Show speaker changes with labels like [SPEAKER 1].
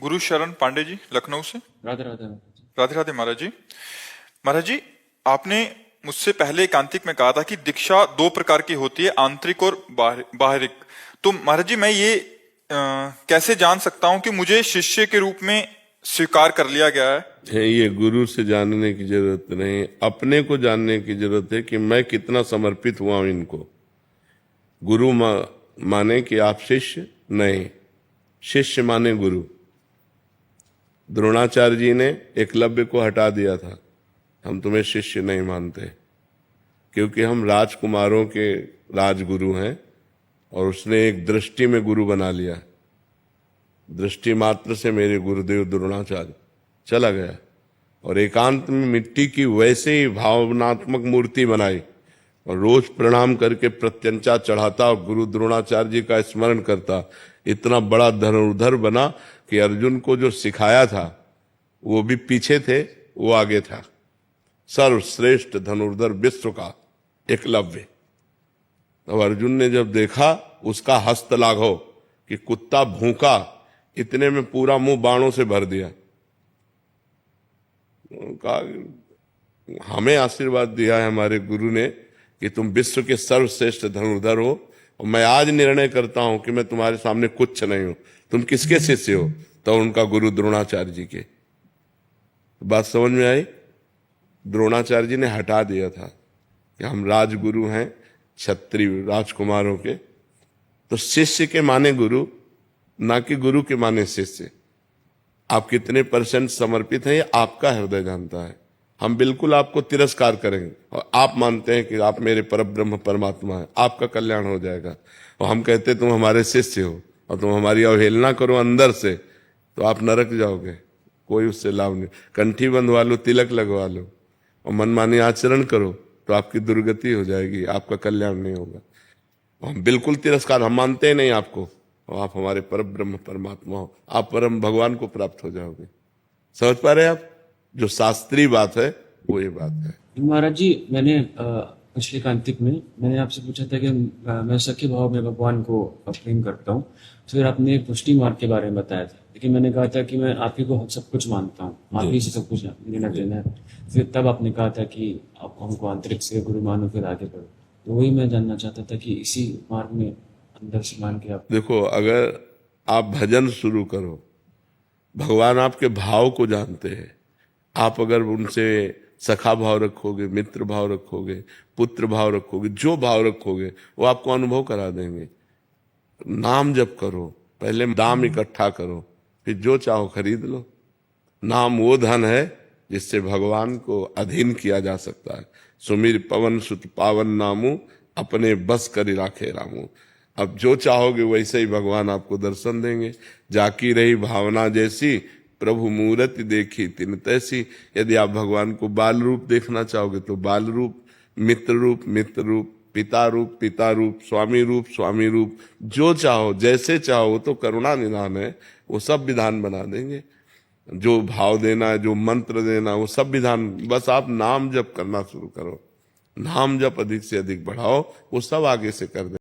[SPEAKER 1] गुरु शरण पांडे जी, लखनऊ से।
[SPEAKER 2] राधे राधे।
[SPEAKER 1] राधे राधे महाराज जी। महाराज जी, आपने मुझसे पहले एकांतिक में कहा था कि दीक्षा दो प्रकार की होती है, आंतरिक और बाहरिक। तो महाराज जी, मैं ये कैसे जान सकता हूं कि मुझे शिष्य के रूप में स्वीकार कर लिया गया है?
[SPEAKER 3] ये गुरु से जानने की जरूरत नहीं, अपने को जानने की जरूरत है कि मैं कितना समर्पित हुआ हूं इनको। गुरु माने कि आप शिष्य नहीं, शिष्य माने गुरु। द्रोणाचार्य जी ने एकलव्य को हटा दिया था, हम तुम्हें शिष्य नहीं मानते, क्योंकि हम राजकुमारों के राजगुरु हैं। और उसने एक दृष्टि में गुरु बना लिया, दृष्टि मात्र से मेरे गुरुदेव द्रोणाचार्य चला गया और एकांत में मिट्टी की वैसे ही भावनात्मक मूर्ति बनाई और रोज प्रणाम करके प्रत्यंचा चढ़ाता और गुरु द्रोणाचार्य जी का स्मरण करता। इतना बड़ा धनुर्धर बना कि अर्जुन को जो सिखाया था वो भी पीछे थे, वो आगे था। सर्वश्रेष्ठ धनुर्धर विश्व का एकलव्य। अब अर्जुन ने जब देखा उसका हस्त लाघव कि कुत्ता भूखा, इतने में पूरा मुंह बाणों से भर दिया। कहा हमें आशीर्वाद दिया है हमारे गुरु ने कि तुम विश्व के सर्वश्रेष्ठ धनुर्धर हो, और मैं आज निर्णय करता हूं कि मैं तुम्हारे सामने कुछ नहीं हूं। तुम किसके शिष्य हो? तो उनका गुरु द्रोणाचार्य जी के। बात समझ में आई? द्रोणाचार्य जी ने हटा दिया था कि हम राजगुरु हैं, क्षत्रिय राजकुमारों के। तो शिष्य के माने गुरु, ना कि गुरु के माने शिष्य। आप कितने % समर्पित हैं ये आपका हृदय जानता है। हम बिल्कुल आपको तिरस्कार करेंगे और आप मानते हैं कि आप मेरे परब्रह्म परमात्मा हैं, आपका कल्याण हो जाएगा। और हम कहते तुम हमारे शिष्य हो और तुम हमारी अवहेलना करो अंदर से, तो आप नरक जाओगे, कोई उससे लाभ नहीं। कंठी बंधवा लो, तिलक लगवा लो और मनमानी आचरण करो तो आपकी दुर्गति हो जाएगी, आपका कल्याण नहीं होगा। हम बिल्कुल तिरस्कार, हम मानते ही नहीं आपको, और आप हमारे परब्रह्म परमात्मा हो, आप परम भगवान को प्राप्त हो जाओगे। समझ पा रहे हैं आप? जो शास्त्रीय बात है वो ये बात है।
[SPEAKER 2] महाराज जी, मैंने पिछले कांतिक में मैंने आपसे पूछा था कि मैं सख्य भाव में भगवान को प्रेम करता हूँ। तो फिर आपने पुष्टि मार्ग के बारे में बताया था, लेकिन मैंने कहा था कि मैं आप ही को सब कुछ मानता हूँ, आप ही से सब कुछ लेना देना है। फिर तब आपने कहा था कि आप हमको आंतरिक से गुरु मानो, फिर आगे बढ़ो। तो वही मैं जानना चाहता था कि इसी मार्ग में अंदर से मान के आप।
[SPEAKER 3] देखो, अगर आप भजन शुरू करो, भगवान आपके भाव को जानते हैं। आप अगर उनसे सखा भाव रखोगे, मित्र भाव रखोगे, पुत्र भाव रखोगे, जो भाव रखोगे वो आपको अनुभव करा देंगे। नाम जप करो, पहले दाम इकट्ठा करो, फिर जो चाहो खरीद लो। नाम वो धन है जिससे भगवान को अधीन किया जा सकता है। सुमिर पवन सुत पावन नामू, अपने बस करी राखे रामू। अब जो चाहोगे वैसे ही भगवान आपको दर्शन देंगे। जाकी रही भावना जैसी, प्रभु मूर्ति देखी तिन तैसी। यदि आप भगवान को बाल रूप देखना चाहोगे तो बाल रूप, मित्र रूप मित्र रूप, पिता रूप पिता रूप, स्वामी रूप, जो चाहो जैसे चाहो, वो तो करुणा निधान है, वो सब विधान बना देंगे। जो भाव देना है, जो मंत्र देना, वो सब विधान। बस आप नाम जप करना शुरू करो, नाम जप अधिक से अधिक बढ़ाओ, वो सब आगे से कर दे।